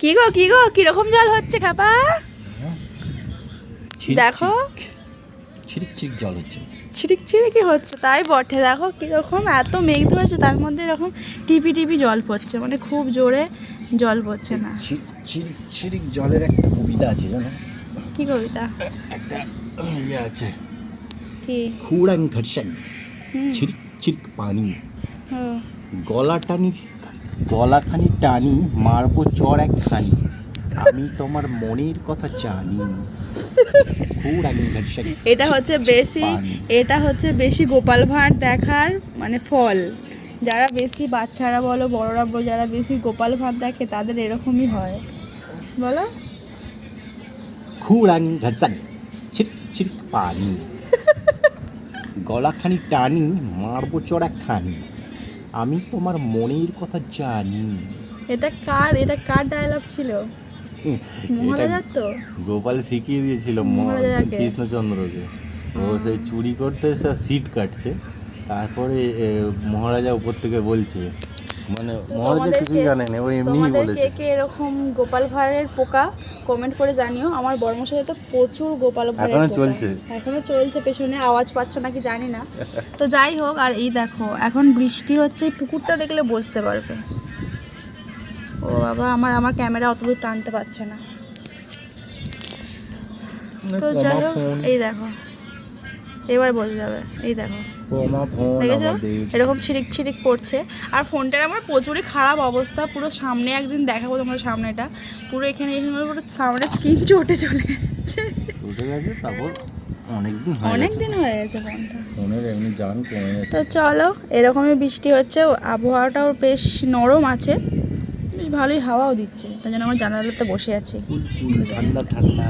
কি গো কিরকম জল হচ্ছে খাপা? দেখো ছিরিক ছিরিক জল হচ্ছে। ছিরিক ছিরিকি হচ্ছে, তাই বটে। দেখো কিরকম এত মেঘ ধরেছে, তার মধ্যে এরকম টিপি টিপি জল পড়ছে, মানে খুব জোরে জল পড়ছে না। ছিরিক ছিরিক জলের একটা কবিতা আছে জানো? কি কবিতা? একটা ইয়ে আছে, কি? খুড়াং ঘর্ষণ ছিরিক ছিরিক পানি, ও, গলাখানি টানি মারবো চড় একখানি, আমি তোমার মনের কথা জানি। খুড়াং ঘর্ষণ। এটা হচ্ছে বেশি গোপাল ভাঁড় দেখার মানে ফল। যারা বেশি বাচ্চারা বলো বড়রা বলো, যারা বেশি গোপাল ভাঁড় দেখে তাদের এরকমই হয়, বলো। খুড়াং ঘর্ষণ ছিরিক ছিরিক পানি, গলাখানি টানি মারবো চড় একখানি, আমি তোমার মনের কথা জানি। এটা কার ডায়লগ ছিল? মহারাজার তো। গোপাল শিখিয়ে দিয়েছিল মহারাজাকে। কৃষ্ণচন্দ্রকে। ও সেই চুরি করতে সিট কাটছে, তারপরে মহারাজা উপর থেকে বলছে, মানে মহারাজা কিছুই জানেন, ও এমনিই তোমাদের বলেছে। কে এরকম গোপাল ভাঁড়ের পোকা কমেন্ট করে জানিও। আমার বড়মশাই তো প্রচুর গোপাল ভাঁড়ের এখনো পোকা। চলছে? এখনো চলছে, পেছনে আওয়াজ পাচ্ছ নাকি জানি না। তো যাই হোক, আর এই দেখো এখন বৃষ্টি হচ্ছে, এই পুকুরটা দেখলে বুঝতে পারবে। ও বাবা, আমার ক্যামেরা অত দূর টানতে পারছে না। তো যাই হোক, এই দেখো এবার বোঝা যাবে। এই দেখো, দেখেছো এরকম ছিরিক ছিরিক পড়ছে। আর ফোনটার আমার প্রচুরই খারাপ অবস্থা, পুরো সামনে একদিন দেখাবো তোমার সামনেটা, পুরো এখানে পুরো সামনে স্ক্রিন চটে চলে যাচ্ছে। তারপর অনেক দিন হয়ে গেছে ফোনটা। ফোনের এমনি জান কমে যাচ্ছে। তো চলো, এরকমই বৃষ্টি হচ্ছে, আবহাওয়াটাও বেশ নরম আছে, বেশ ভালোই হাওয়াও দিচ্ছে, তাই জন্য আমার জানালাতে বসে আছি। ঠান্ডা ঠান্ডা